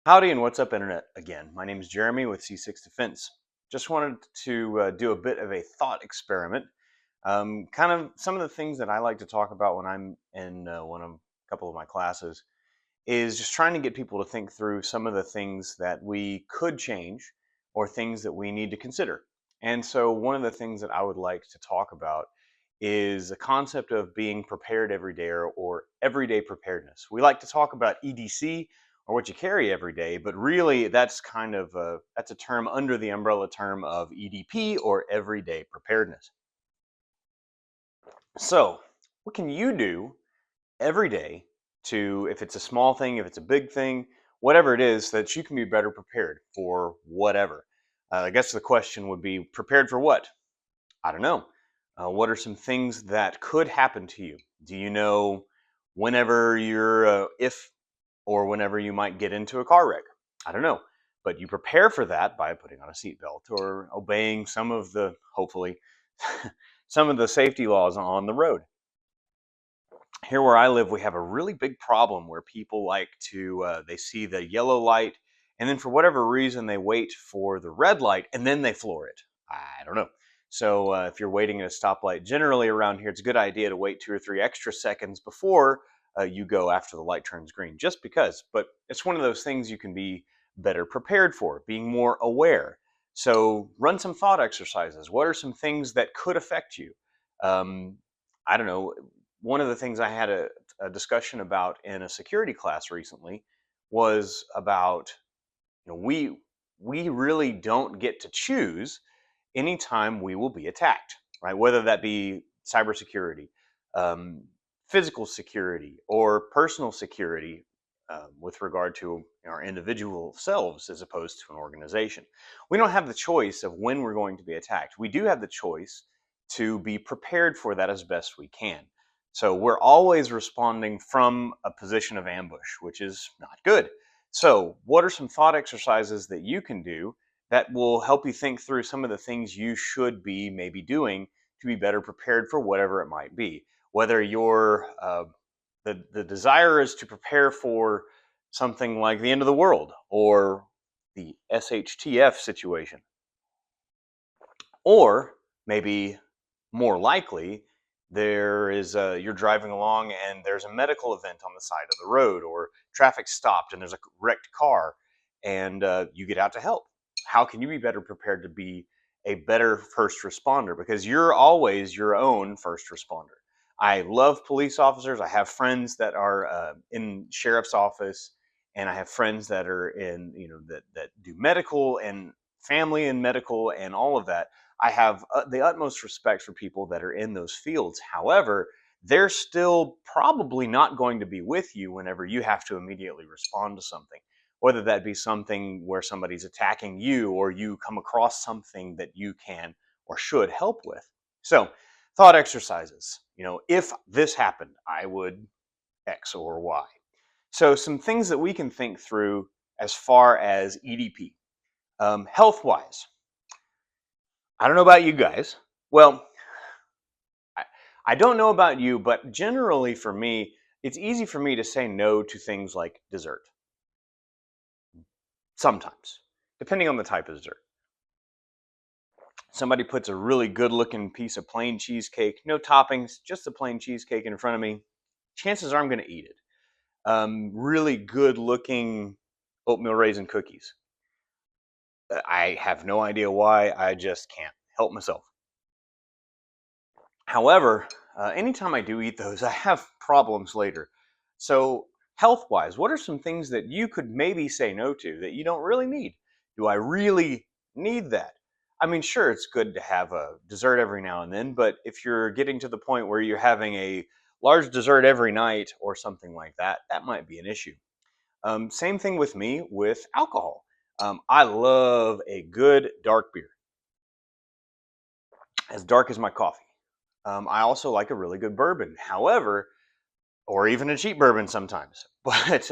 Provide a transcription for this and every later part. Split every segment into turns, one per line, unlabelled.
Howdy and what's up, Internet? Again, my name is Jeremy with C6 Defense. Just wanted to do a bit of a thought experiment. Kind of some of the things that I like to talk about when I'm in a couple of my classes is just trying to get people to think through some of the things that we could change or things that we need to consider. And so, one of the things that I would like to talk about is the concept of being prepared every day or everyday preparedness. We like to talk about EDC or what you carry every day, but really that's a term under the umbrella term of EDP or everyday preparedness. So, what can you do every day to, if it's a small thing, if it's a big thing, whatever it is, that you can be better prepared for whatever? I guess the question would be prepared for what? I don't know. What are some things that could happen to you? Do you know if or whenever you might get into a car wreck? I don't know. But you prepare for that by putting on a seatbelt or obeying hopefully, some of the safety laws on the road. Here where I live, we have a really big problem where people they see the yellow light, and then for whatever reason, they wait for the red light and then they floor it. I don't know. So if you're waiting at a stoplight, generally around here, it's a good idea to wait 2 or 3 extra seconds before you go after the light turns green, just because. But it's one of those things you can be better prepared for, being more aware. So run some thought exercises. What are some things that could affect you? I don't know. One of the things I had a discussion about in a security class recently was about, we really don't get to choose anytime we will be attacked, right? Whether that be cybersecurity, um, physical security, or personal security, with regard to our individual selves as opposed to an organization. We don't have the choice of when we're going to be attacked. We do have the choice to be prepared for that as best we can. So we're always responding from a position of ambush, which is not good. So, what are some thought exercises that you can do that will help you think through some of the things you should be maybe doing to be better prepared for whatever it might be? Whether the desire is to prepare for something like the end of the world or the SHTF situation, or maybe more likely, you're driving along and there's a medical event on the side of the road, or traffic stopped and there's a wrecked car, and you get out to help. How can you be better prepared to be a better first responder? Because you're always your own first responder. I love police officers. I have friends that are in sheriff's office, and I have friends that are in, that do medical and family and medical and all of that. I have the utmost respect for people that are in those fields. However, they're still probably not going to be with you whenever you have to immediately respond to something, whether that be something where somebody's attacking you or you come across something that you can or should help with. So, thought exercises. If this happened, I would X or Y. So, some things that we can think through as far as EDP. Health wise, I don't know about you guys. Well, I, I don't know about you, but generally for me, it's easy for me to say no to things like dessert. Sometimes, depending on the type of dessert. Somebody puts a really good looking piece of plain cheesecake, no toppings, just a plain cheesecake in front of me. Chances are I'm going to eat it. Really good looking oatmeal raisin cookies. I have no idea why. I just can't help myself. However, anytime I do eat those, I have problems later. So, health wise, what are some things that you could maybe say no to that you don't really need? Do I really need that? I mean, sure, it's good to have a dessert every now and then, but if you're getting to the point where you're having a large dessert every night or something like that, that might be an issue. Same thing with me with alcohol. I love a good dark beer, as dark as my coffee. I also like a really good bourbon. However, or even a cheap bourbon sometimes. But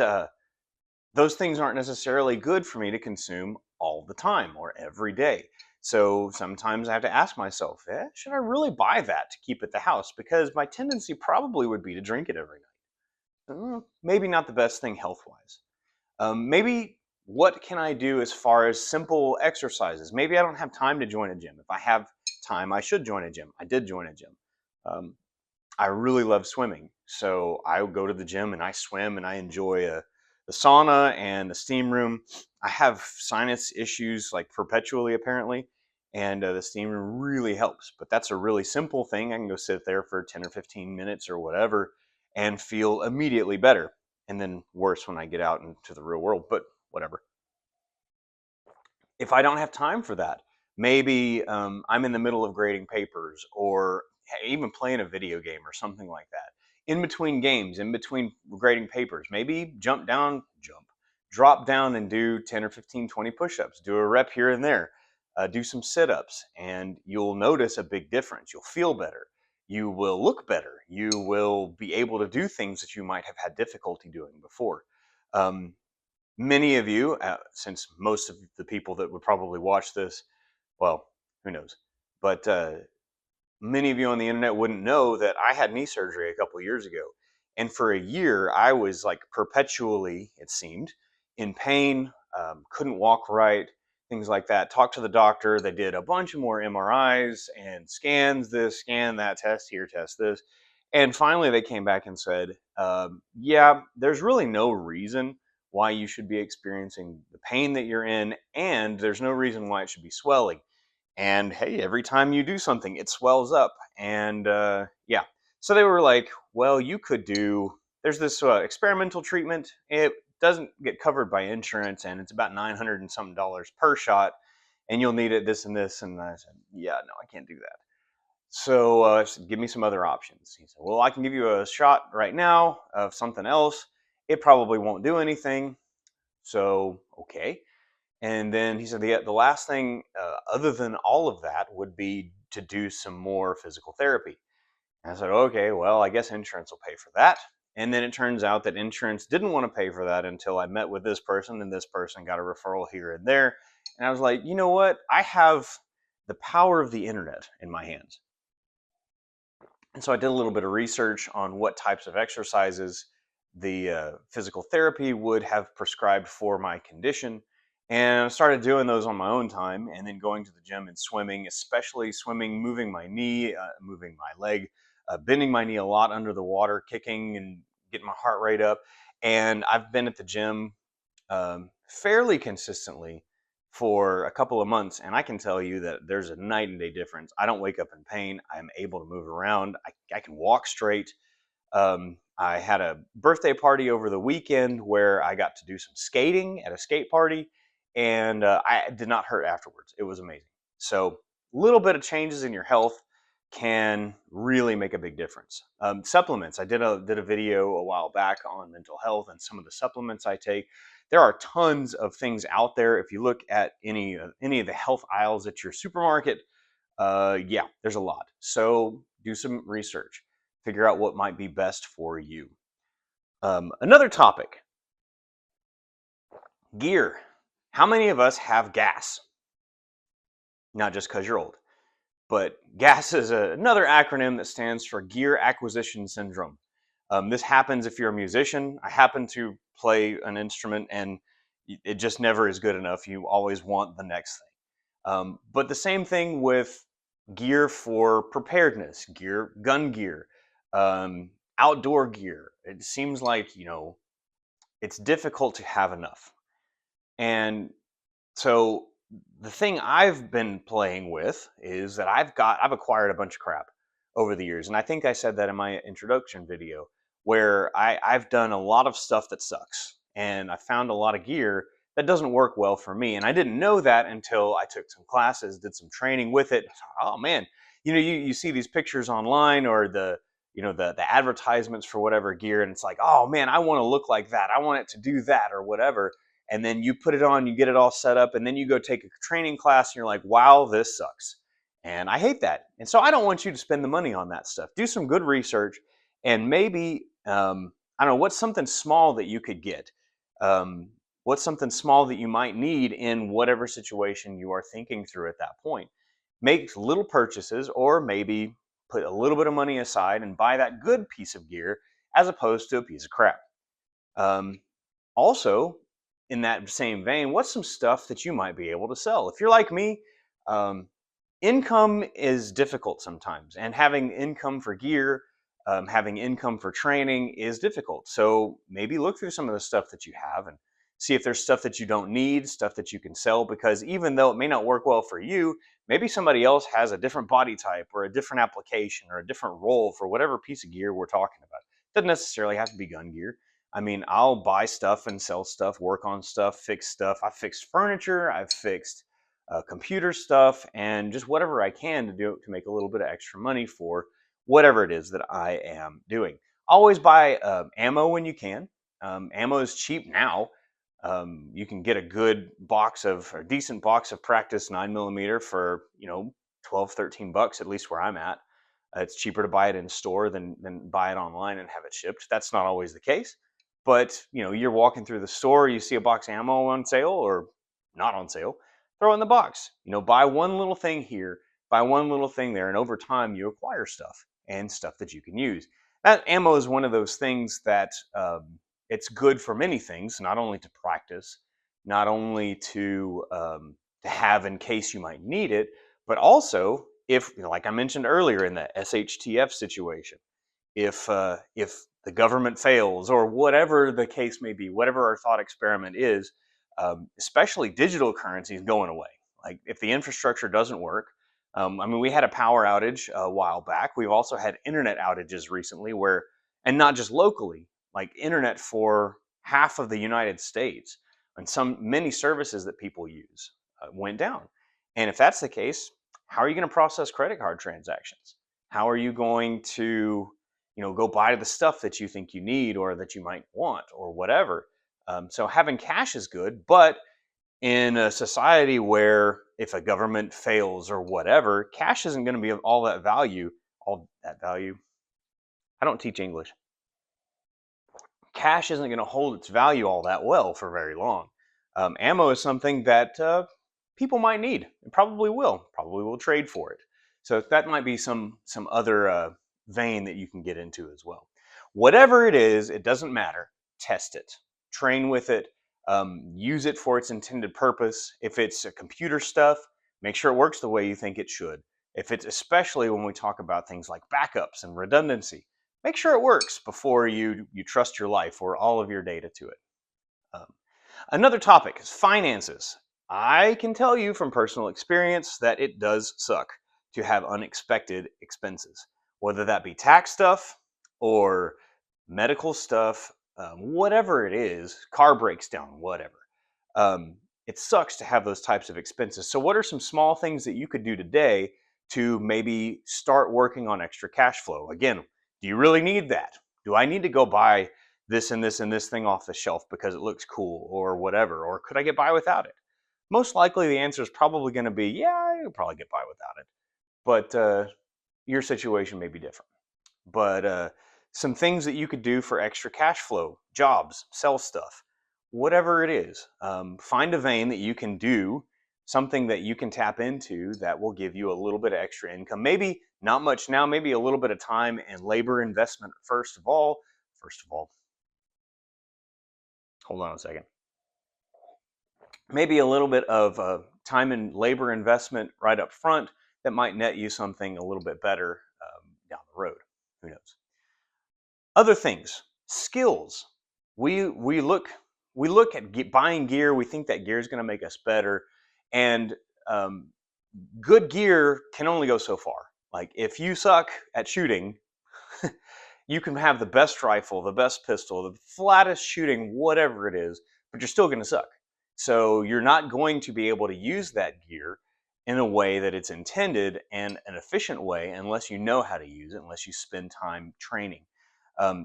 those things aren't necessarily good for me to consume all the time or every day. So sometimes I have to ask myself, should I really buy that to keep at the house? Because my tendency probably would be to drink it every night. Maybe not the best thing health wise. Maybe what can I do as far as simple exercises? Maybe I don't have time to join a gym. If I have time, I should join a gym. I did join a gym. Um, I really love swimming, so I go to the gym and I swim and I enjoy the sauna and the steam room. I have sinus issues like perpetually apparently, and the steam room really helps. But that's a really simple thing. I can go sit there for 10 or 15 minutes or whatever and feel immediately better. And then worse when I get out into the real world, but whatever. If I don't have time for that, maybe I'm in the middle of grading papers or even playing a video game or something like that. In between games, in between grading papers, maybe drop down and do 10 or 15, 20 push ups, do a rep here and there, do some sit ups, and you'll notice a big difference. You'll feel better. You will look better. You will be able to do things that you might have had difficulty doing before. Um, Many of you, since most of the people that would probably watch this, well, who knows? But many of you on the internet wouldn't know that I had knee surgery a couple of years ago. And for a year, I was like perpetually, it seemed, in pain, couldn't walk right, things like that. Talked to the doctor. They did a bunch of more MRIs and scans, this, scan that, test here, test this. And finally, they came back and said, yeah, there's really no reason why you should be experiencing the pain that you're in, and there's no reason why it should be swelling. And hey, every time you do something, it swells up. And yeah, so they were like, well, you could do, there's this experimental treatment. It doesn't get covered by insurance, and it's about 900 and something dollars per shot. And you'll need it, this and this. And I said, yeah, no, I can't do that. So I said, give me some other options. He said, well, I can give you a shot right now of something else. It probably won't do anything. So, okay. And then he said the last thing, other than all of that, would be to do some more physical therapy. And I said, okay, well, I guess insurance will pay for that. And then it turns out that insurance didn't want to pay for that until I met with this person, and this person got a referral here and there. And I was like, you know what? I have the power of the internet in my hands. And so I did a little bit of research on what types of exercises the physical therapy would have prescribed for my condition. And I started doing those on my own time and then going to the gym and swimming, especially swimming, moving my knee, moving my leg, bending my knee a lot under the water, kicking and getting my heart rate up. And I've been at the gym fairly consistently for a couple of months, and I can tell you that there's a night and day difference. I don't wake up in pain. I'm able to move around. I can walk straight. I had a birthday party over the weekend where I got to do some skating at a skate party, and I did not hurt afterwards. It was amazing. So, a little bit of changes in your health can really make a big difference. Supplements. I did a video a while back on mental health and some of the supplements I take. There are tons of things out there. If you look at any of the health aisles at your supermarket, yeah, there's a lot. So do some research, figure out what might be best for you. Another topic: gear. How many of us have gas? Not just because you're old, but GAS is another acronym that stands for Gear Acquisition Syndrome. This happens if you're a musician. I happen to play an instrument, and it just never is good enough. You always want the next thing. But the same thing with gear for preparedness, gun gear, outdoor gear. It seems like, it's difficult to have enough. And so the thing I've been playing with is that I've acquired a bunch of crap over the years. And I think I said that in my introduction video, where I've done a lot of stuff that sucks. And I found a lot of gear that doesn't work well for me. And I didn't know that until I took some classes, did some training with it. Oh man, you see these pictures online, or the advertisements for whatever gear, and it's like, oh man, I want to look like that. I want it to do that or whatever. And then you put it on, you get it all set up, and then you go take a training class and you're like, wow, this sucks. And I hate that. And so I don't want you to spend the money on that stuff. Do some good research, and maybe, I don't know, what's something small that you could get? What's something small that you might need in whatever situation you are thinking through at that point? Make little purchases, or maybe put a little bit of money aside and buy that good piece of gear as opposed to a piece of crap. Also, in that same vein, what's some stuff that you might be able to sell? If you're like me, um, income is difficult sometimes, and having income for gear, having income for training is difficult. So maybe look through some of the stuff that you have and see if there's stuff that you don't need, stuff that you can sell, because even though it may not work well for you, maybe somebody else has a different body type or a different application or a different role for whatever piece of gear we're talking about. Doesn't necessarily have to be gun gear. I mean, I'll buy stuff and sell stuff, work on stuff, fix stuff. I've fixed furniture, I've fixed computer stuff, and just whatever I can to do to make a little bit of extra money for whatever it is that I am doing. Always buy ammo when you can. Ammo is cheap now. You can get a good box of, or decent box of practice 9mm for 12, $13, at least where I'm at. It's cheaper to buy it in store than buy it online and have it shipped. That's not always the case, but you're walking through the store, you see a box of ammo on sale or not on sale, throw it in the box. Buy one little thing here, buy one little thing there, and over time you acquire stuff and stuff that you can use. That ammo is one of those things that it's good for many things, not only to practice, not only to have in case you might need it, but also if, like I mentioned earlier in the SHTF situation, if the government fails or whatever the case may be, whatever our thought experiment is, especially digital currency is going away. Like if the infrastructure doesn't work, I mean, we had a power outage a while back. We've also had internet outages recently where, and not just locally, like internet for half of the United States and many services that people use went down. And if that's the case, how are you going to process credit card transactions? How are you going to, go buy the stuff that you think you need or that you might want or whatever? So having cash is good, but in a society where if a government fails or whatever, cash isn't going to be of all that value. All that value. I don't teach English. Cash isn't going to hold its value all that well for very long. Ammo is something that people might need and probably will trade for it. So that might be some other vein that you can get into as well. Whatever it is, it doesn't matter. Test it, train with it, use it for its intended purpose. If it's computer stuff, make sure it works the way you think it should. If it's, especially when we talk about things like backups and redundancy, make sure it works before you trust your life or all of your data to it. Um, Another topic is finances. I can tell you from personal experience that it does suck to have unexpected expenses, whether that be tax stuff or medical stuff, whatever it is, car breaks down, whatever. It sucks to have those types of expenses. So, what are some small things that you could do today to maybe start working on extra cash flow? Again, do you really need that? Do I need to go buy this and this and this thing off the shelf because it looks cool or whatever? Or could I get by without it? Most likely the answer is probably going to be, yeah, you'll probably get by without it. But your situation may be different. But some things that you could do for extra cash flow, jobs, sell stuff, whatever it is, find a vein that you can do, something that you can tap into that will give you a little bit of extra income. Maybe not much now, maybe a little bit of time and labor investment first of all. Hold on a second. Maybe a little bit of time and labor investment right up front that might net you something a little bit better down the road. Who knows? Other things, skills. We look at buying gear. We think that gear is going to make us better, and um, good gear can only go so far. Like if you suck at shooting, you can have the best rifle, the best pistol, the flattest shooting, whatever it is, but you're still going to suck. So you're not going to be able to use that gear in a way that it's intended and an efficient way unless you know how to use it, unless you spend time training.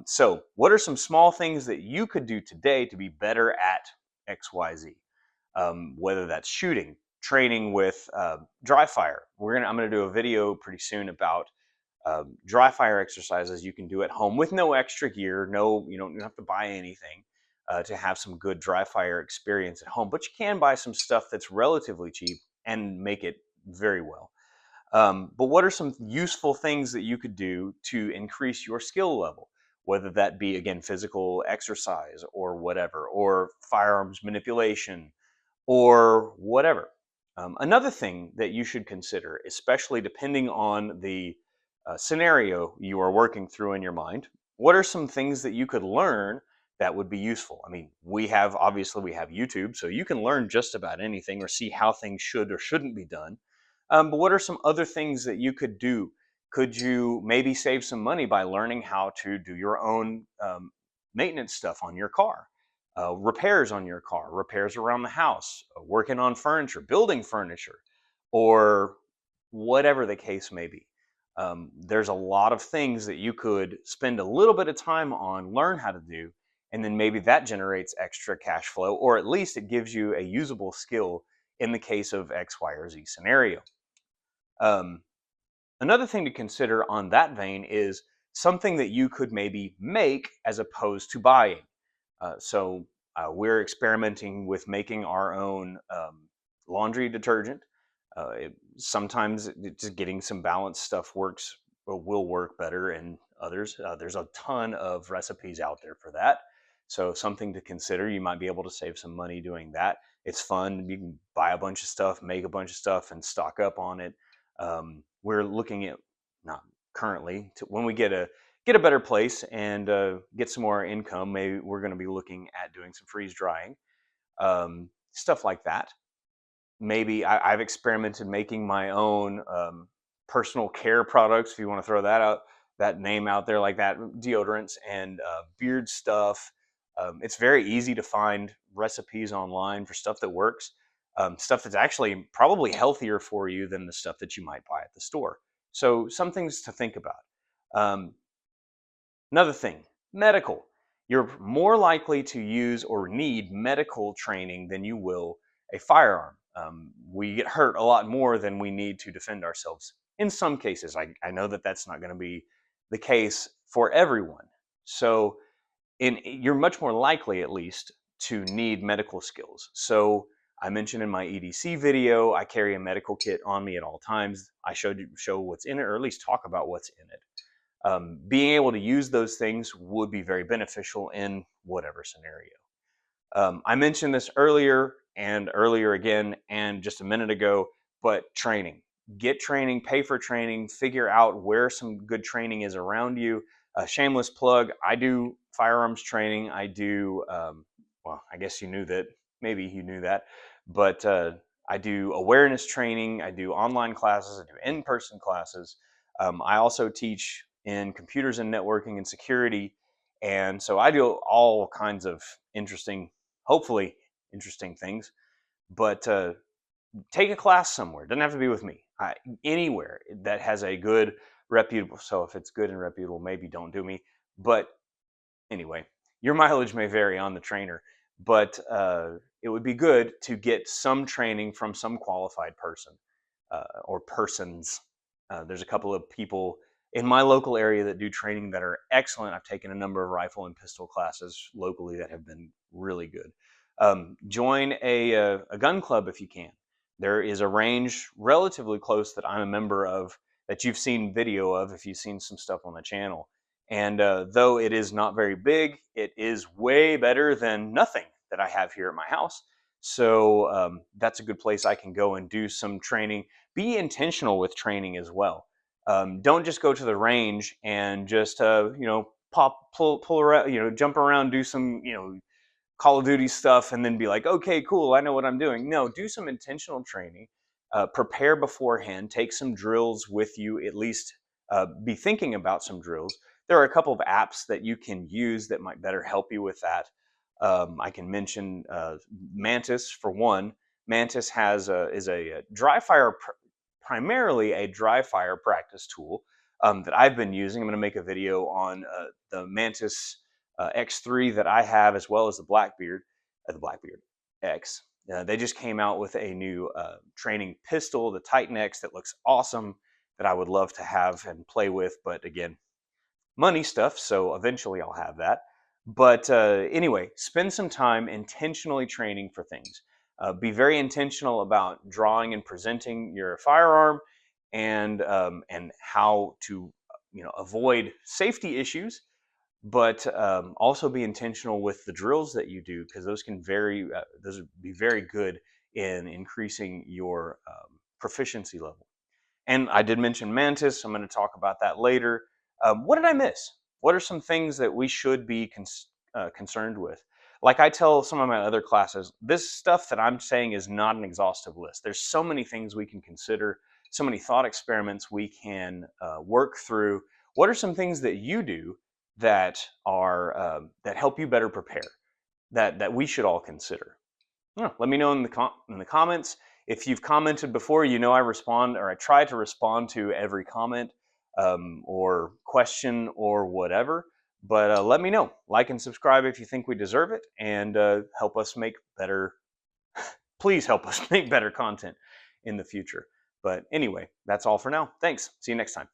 So what are some small things that you could do today to be better at XYZ? Whether that's shooting, training with dry fire. I'm gonna do a video pretty soon about dry fire exercises you can do at home with no extra gear. No, you don't have to buy anything to have some good dry fire experience at home. But you can buy some stuff that's relatively cheap and make it very well. But what are some useful things that you could do to increase your skill level? whether that be, again, physical exercise or whatever, or firearms manipulation or whatever. Another thing that you should consider, especially depending on the scenario you are working through in your mind, what are some things that you could learn that would be useful? I mean, obviously we have YouTube, so you can learn just about anything or see how things should or shouldn't be done. But what are some other things that you could do? Could you maybe save some money by learning how to do your own maintenance stuff on your car? Repairs on your car, repairs around the house, working on furniture, building furniture, or whatever the case may be. There's a lot of things that you could spend a little bit of time on, learn how to do, and then maybe that generates extra cash flow, or at least it gives you a usable skill in the case of X, Y, or Z scenario. Um, Another thing to consider on that vein is something that you could maybe make as opposed to buying. We're experimenting with making our own laundry detergent. Sometimes just getting some balanced stuff works or will work better in others. There's a ton of recipes out there for that. So something to consider. You might be able to save some money doing that. It's fun. You can buy a bunch of stuff, make a bunch of stuff, and stock up on it. We're looking at, not currently, when we get a better place and get some more income, maybe we're going to be looking at doing some freeze drying, stuff like that. Maybe I've experimented making my own personal care products, if you want to throw that name out there like that, deodorants and beard stuff. It's very easy to find recipes online for stuff that works, stuff that's actually probably healthier for you than the stuff that you might buy at the store. So some things to think about. Um, Another thing, medical. You're more likely to use or need medical training than you will a firearm. We get hurt a lot more than we need to defend ourselves. In some cases, I know that that's not going to be the case for everyone. So, you're much more likely, at least, to need medical skills. So, I mentioned in my EDC video, I carry a medical kit on me at all times. I show what's in it, or at least talk about what's in it. Being able to use those things would be very beneficial in whatever scenario. I mentioned this earlier and earlier again and just a minute ago, but training. Get training, pay for training, figure out where some good training is around you. Shameless plug, I do firearms training. I do, well, I guess you knew that. Maybe you knew that. But I do awareness training. I do online classes. I do in-person classes. I also teach in computers and networking and security. And so I do all kinds of interesting, hopefully interesting things. But take a class somewhere. Doesn't have to be with me. Anywhere that has a good, reputable. So if it's good and reputable, maybe don't do me. But anyway, your mileage may vary on the trainer. But it would be good to get some training from some qualified person or persons. There's a couple of people in my local area that do training that are excellent. I've taken a number of rifle and pistol classes locally that have been really good. Join a gun club if you can. There is a range relatively close that I'm a member of that you've seen video of if you've seen some stuff on the channel. And though it is not very big, it is way better than nothing that I have here at my house. So that's a good place I can go and do some training. Be intentional with training as well. Don't just go to the range and just pull around, jump around, do some Call of Duty stuff, and then be like, okay, cool, I know what I'm doing. No, do some intentional training. Prepare beforehand. Take some drills with you. At least be thinking about some drills. There are a couple of apps that you can use that might better help you with that. I can mention Mantis for one. Mantis is a dry fire primarily a dry fire practice tool that I've been using. I'm going to make a video on the Mantis X3 that I have, as well as the Blackbeard X. They just came out with a new training pistol, the Titan X, that looks awesome, that I would love to have and play with. But again, money stuff, so eventually I'll have that. But anyway, spend some time intentionally training for things. Be very intentional about drawing and presenting your firearm, and how to avoid safety issues, but also be intentional with the drills that you do, because those can those would be very good in increasing your proficiency level. And I did mention Mantis. I'm going to talk about that later. What did I miss? What are some things that we should be concerned with? Like I tell some of my other classes, this stuff that I'm saying is not an exhaustive list. There's so many things we can consider, so many thought experiments we can work through. What are some things that you do that are that help you better prepare? That we should all consider. Let me know in the comments. If you've commented before, you know I respond, or I try to respond to every comment or question or whatever. But let me know. Like and subscribe if you think we deserve it, and help us make better. Please help us make better content in the future. But anyway, that's all for now. Thanks. See you next time.